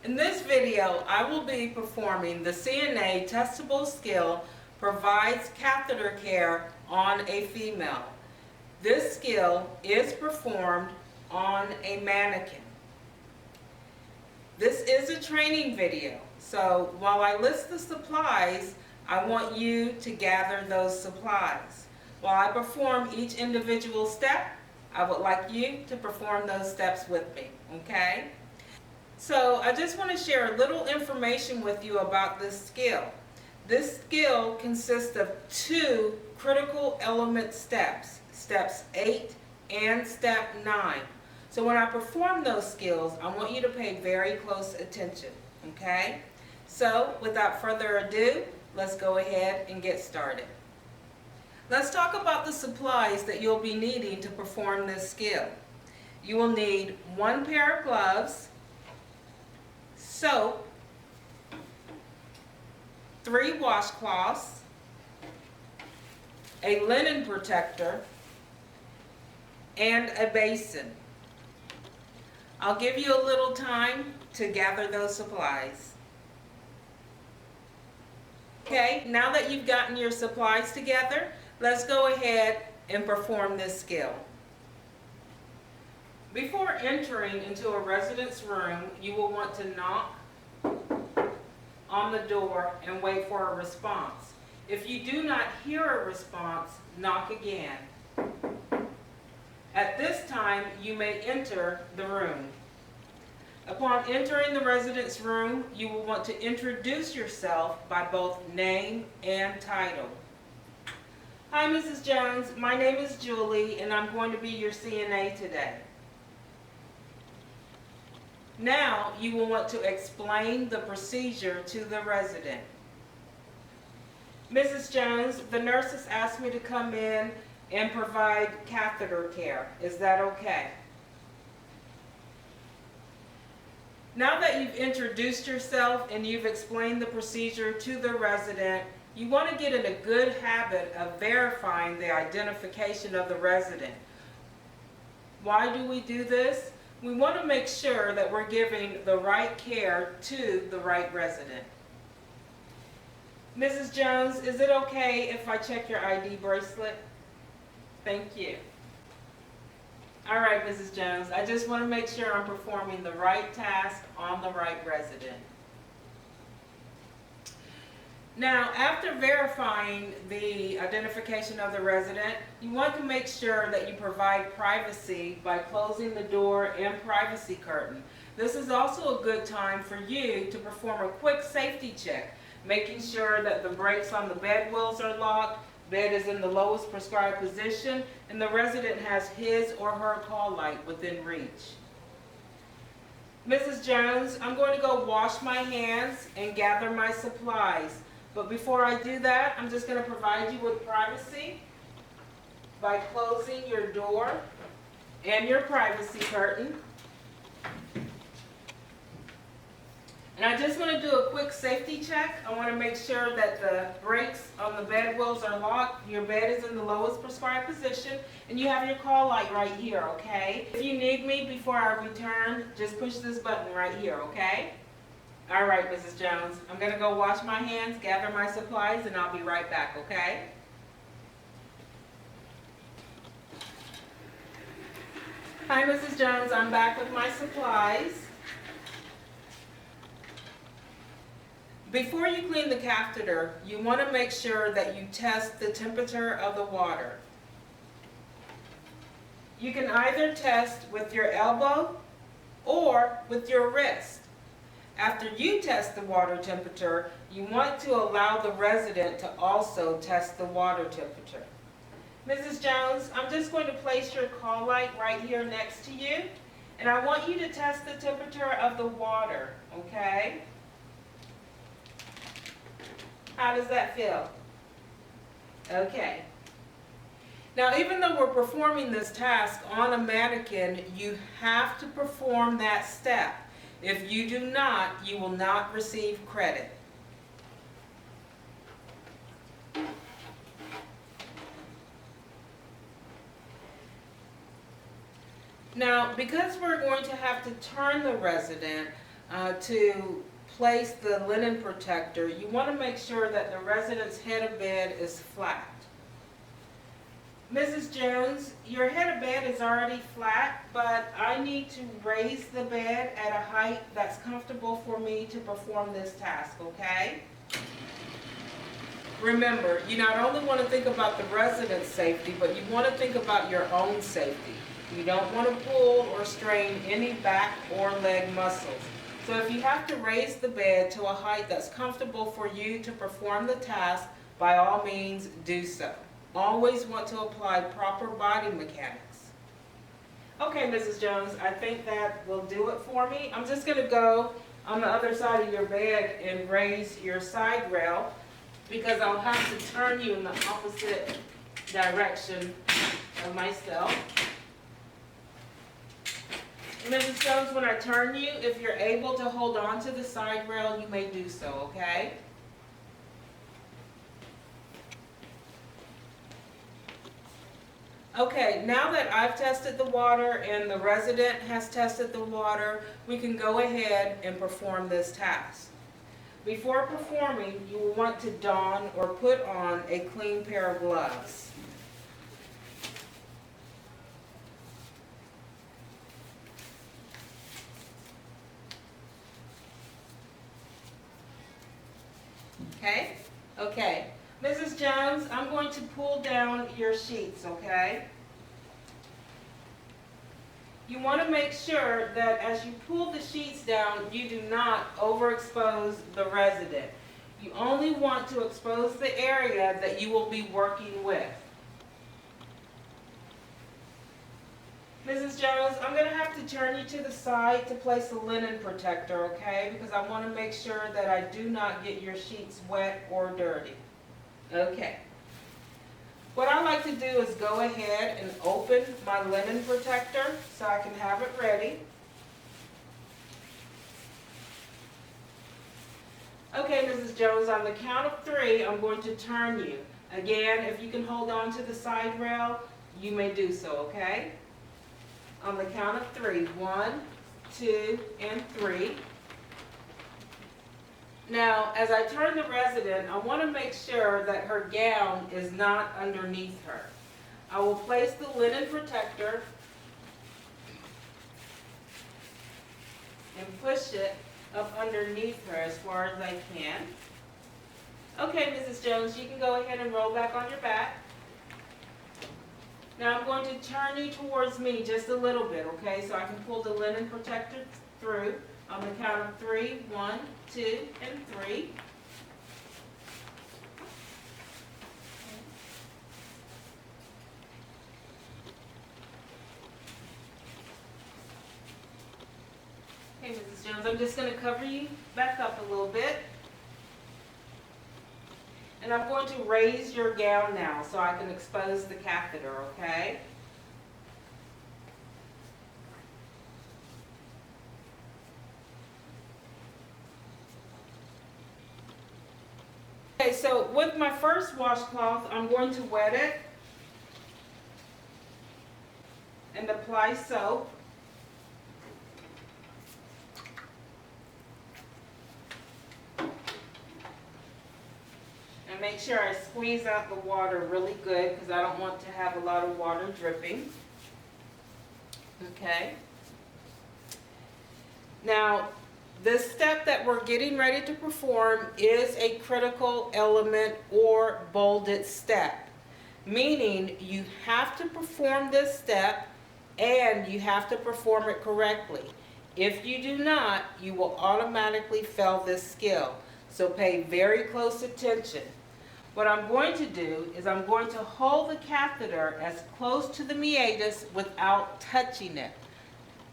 In this video, I will be performing the CNA testable skill provides catheter care on a female. This skill is performed on a mannequin. This is a training video, so while I list the supplies, I want you to gather those supplies. While I perform each individual step, I would like you to perform those steps with me, okay? So I just want to share a little information with you about this skill. This skill consists of two critical element steps, steps 8 and step 9. So when I perform those skills, I want you to pay very close attention, okay? So without further ado, let's go ahead and get started. Let's talk about the supplies that you'll be needing to perform this skill. You will need 1 pair of gloves, soap, 3 washcloths, a linen protector, and a basin. I'll give you a little time to gather those supplies. Okay, now that you've gotten your supplies together, let's go ahead and perform this skill. Before entering into a resident's room, you will want to knock on the door and wait for a response. If you do not hear a response, knock again. At this time, you may enter the room. Upon entering the resident's room, you will want to introduce yourself by both name and title. Hi, Mrs. Jones. My name is Julie, and I'm going to be your CNA today. Now, you will want to explain the procedure to the resident. Mrs. Jones, the nurse has asked me to come in and provide catheter care. Is that okay? Now that you've introduced yourself and you've explained the procedure to the resident, you want to get in a good habit of verifying the identification of the resident. Why do we do this? We want to make sure that we're giving the right care to the right resident. Mrs. Jones, is it okay if I check your ID bracelet? Thank you. All right, Mrs. Jones, I just want to make sure I'm performing the right task on the right resident. Now, after verifying the identification of the resident, you want to make sure that you provide privacy by closing the door and privacy curtain. This is also a good time for you to perform a quick safety check, making sure that the brakes on the bed wheels are locked, bed is in the lowest prescribed position, and the resident has his or her call light within reach. Mrs. Jones, I'm going to go wash my hands and gather my supplies. But before I do that, I'm just going to provide you with privacy by closing your door and your privacy curtain. And I just want to do a quick safety check. I want to make sure that the brakes on the bed wheels are locked, your bed is in the lowest prescribed position, and you have your call light right here, okay? If you need me before I return, just push this button right here, okay? All right, Mrs. Jones, I'm going to go wash my hands, gather my supplies, and I'll be right back, okay? Hi, Mrs. Jones, I'm back with my supplies. Before you clean the catheter, you want to make sure that you test the temperature of the water. You can either test with your elbow or with your wrist. After you test the water temperature, you want to allow the resident to also test the water temperature. Mrs. Jones, I'm just going to place your call light right here next to you, and I want you to test the temperature of the water, okay? How does that feel? Okay. Now, even though we're performing this task on a mannequin, you have to perform that step. If you do not, you will not receive credit. Now, because we're going to have to turn the resident, to place the linen protector, you want to make sure that the resident's head of bed is flat. Mrs. Jones, your head of bed is already flat, but I need to raise the bed at a height that's comfortable for me to perform this task, okay? Remember, you not only want to think about the resident's safety, but you want to think about your own safety. You don't want to pull or strain any back or leg muscles. So if you have to raise the bed to a height that's comfortable for you to perform the task, by all means do so. Always want to apply proper body mechanics. Okay, Mrs. Jones, I think that will do it for me. I'm just going to go on the other side of your bed and raise your side rail, because I'll have to turn you in the opposite direction of myself. Mrs. Jones, when I turn you, if you're able to hold on to the side rail, you may do so, okay? Okay, now that I've tested the water and the resident has tested the water, we can go ahead and perform this task. Before performing, you will want to don or put on a clean pair of gloves. Okay? Okay. Mrs. Jones, I'm going to pull down your sheets, okay? You want to make sure that as you pull the sheets down, you do not overexpose the resident. You only want to expose the area that you will be working with. Mrs. Jones, I'm going to have to turn you to the side to place the linen protector, okay? Because I want to make sure that I do not get your sheets wet or dirty. Okay. What I like to do is go ahead and open my linen protector so I can have it ready. Okay, Mrs. Jones, on the count of 3, I'm going to turn you. Again, if you can hold on to the side rail, you may do so, okay? On the count of 3, 1, 2, and 3. Now, as I turn the resident, I want to make sure that her gown is not underneath her. I will place the linen protector and push it up underneath her as far as I can. Okay, Mrs. Jones, you can go ahead and roll back on your back. Now I'm going to turn you towards me just a little bit, okay, so I can pull the linen protector through. On the count of 3, 1, 2, and 3. Okay, Mrs. Jones, I'm just going to cover you back up a little bit. And I'm going to raise your gown now so I can expose the catheter, okay? Okay, so with my first washcloth, I'm going to wet it and apply soap. And make sure I squeeze out the water really good because I don't want to have a lot of water dripping. Okay. Now, this step that we're getting ready to perform is a critical element or bolded step, meaning you have to perform this step and you have to perform it correctly. If you do not, you will automatically fail this skill, so pay very close attention. What I'm going to do is I'm going to hold the catheter as close to the meatus without touching it.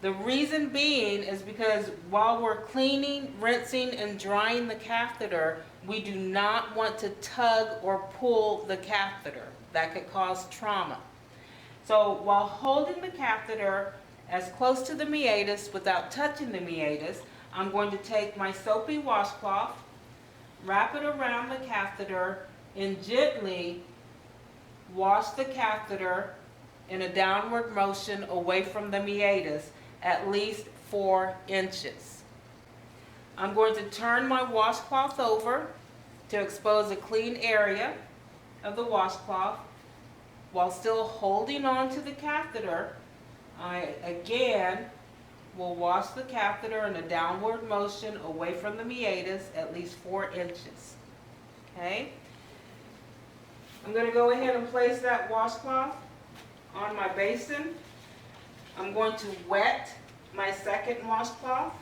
The reason being is because while we're cleaning, rinsing, and drying the catheter, we do not want to tug or pull the catheter. That could cause trauma. So while holding the catheter as close to the meatus without touching the meatus, I'm going to take my soapy washcloth, wrap it around the catheter, and gently wash the catheter in a downward motion away from the meatus at least 4 inches. I'm going to turn my washcloth over to expose a clean area of the washcloth. While still holding on to the catheter, I again will wash the catheter in a downward motion away from the meatus at least 4 inches. Okay? I'm going to go ahead and place that washcloth on my basin. I'm going to wet my second washcloth.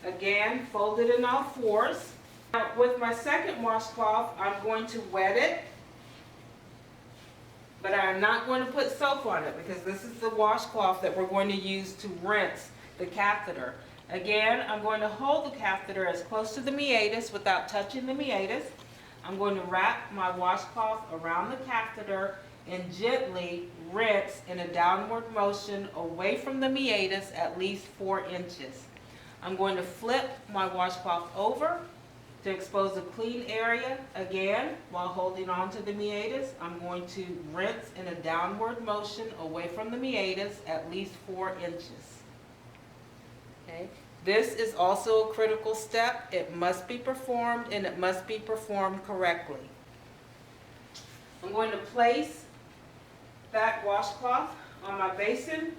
Again, fold it in all fours. Now, with my second washcloth, I'm going to wet it, but I'm not going to put soap on it because this is the washcloth that we're going to use to rinse the catheter. Again, I'm going to hold the catheter as close to the meatus without touching the meatus. I'm going to wrap my washcloth around the catheter and gently rinse in a downward motion away from the meatus at least 4 inches. I'm going to flip my washcloth over to expose a clean area. Again, while holding on to the meatus, I'm going to rinse in a downward motion away from the meatus at least 4 inches. Okay. This is also a critical step. It must be performed, and it must be performed correctly. I'm going to place that washcloth on my basin.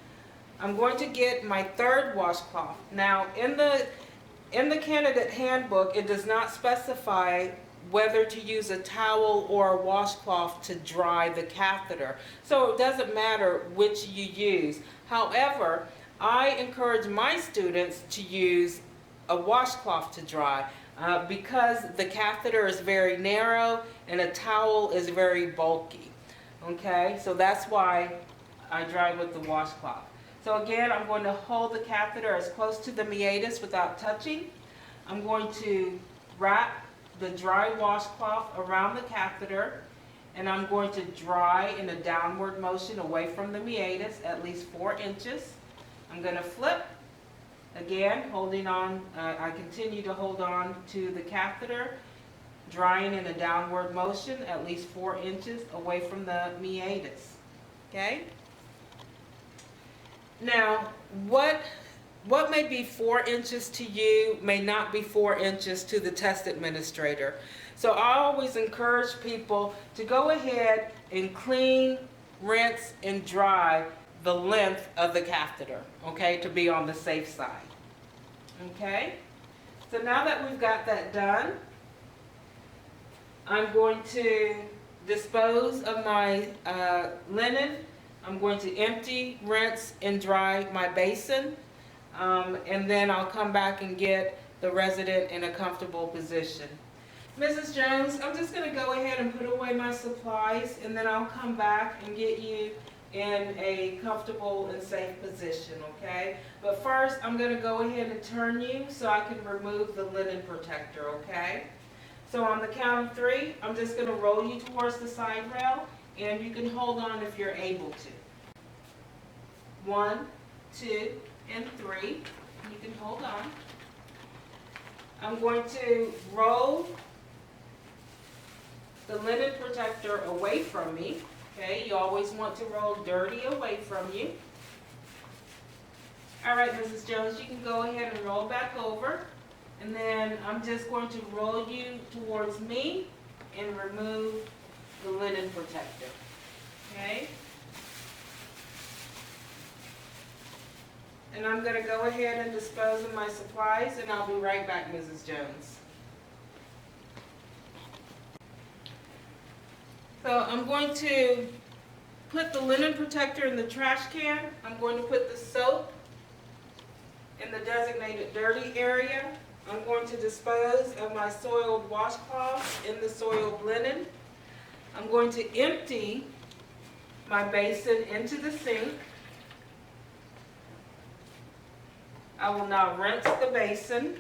I'm going to get my third washcloth. Now, in the candidate handbook, it does not specify whether to use a towel or a washcloth to dry the catheter. So it doesn't matter which you use. However, I encourage my students to use a washcloth to dry because the catheter is very narrow and a towel is very bulky. Okay, so that's why I dry with the washcloth. So again, I'm going to hold the catheter as close to the meatus without touching. I'm going to wrap the dry washcloth around the catheter, and I'm going to dry in a downward motion away from the meatus at least 4 inches. I'm going to flip, again, holding on, I continue to hold on to the catheter, drying in a downward motion at least 4 inches away from the meatus. Okay? Now, what may be 4 inches to you may not be 4 inches to the test administrator. So I always encourage people to go ahead and clean, rinse, and dry the length of the catheter, okay, to be on the safe side. Okay? So now that we've got that done, I'm going to dispose of my linen. I'm going to empty, rinse, and dry my basin, and then I'll come back and get the resident in a comfortable position. Mrs. Jones, I'm just going to go ahead and put away my supplies, and then I'll come back and get you in a comfortable and safe position, okay? But first, I'm going to go ahead and turn you so I can remove the linen protector, okay? So on the count of 3, I'm just going to roll you towards the side rail, and you can hold on if you're able to. 1, 2, and 3. You can hold on. I'm going to roll the linen protector away from me. Okay, you always want to roll dirty away from you. All right, Mrs. Jones, you can go ahead and roll back over. And then I'm just going to roll you towards me and remove the linen protector. Okay? And I'm going to go ahead and dispose of my supplies, and I'll be right back, Mrs. Jones. So I'm going to put the linen protector in the trash can. I'm going to put the soap in the designated dirty area. I'm going to dispose of my soiled washcloths in the soiled linen. I'm going to empty my basin into the sink. I will now rinse the basin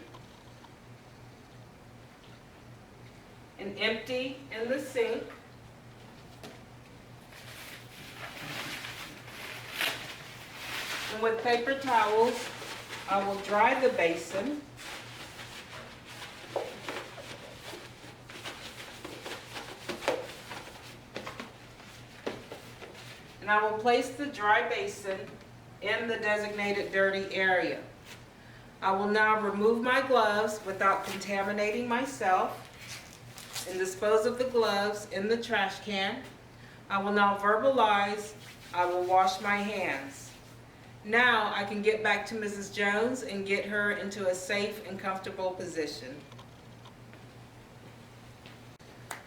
and empty in the sink. And with paper towels, I will dry the basin. And I will place the dry basin in the designated dirty area. I will now remove my gloves without contaminating myself and dispose of the gloves in the trash can. I will now verbalize, I will wash my hands. Now I can get back to Mrs. Jones and get her into a safe and comfortable position.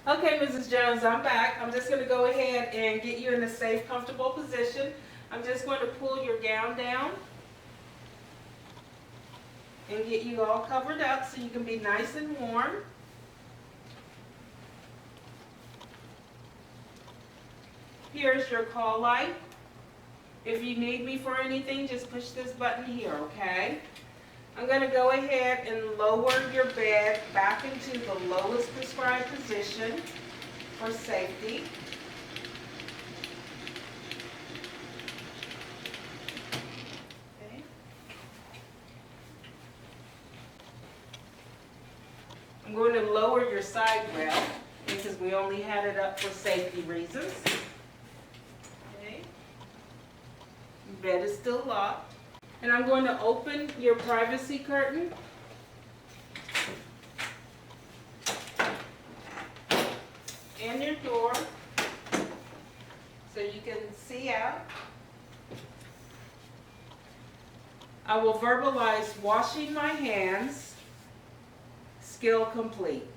Okay, Mrs. Jones, I'm back. I'm just going to go ahead and get you in a safe, comfortable position. I'm just going to pull your gown down and get you all covered up so you can be nice and warm. Here's your call light. If you need me for anything, just push this button here, okay? I'm going to go ahead and lower your bed back into the lowest prescribed position for safety. Okay. I'm going to lower your side rail because we only had it up for safety reasons. Okay. Your bed is still locked. And I'm going to open your privacy curtain. And your door so you can see out. I will verbalize washing my hands, skill complete.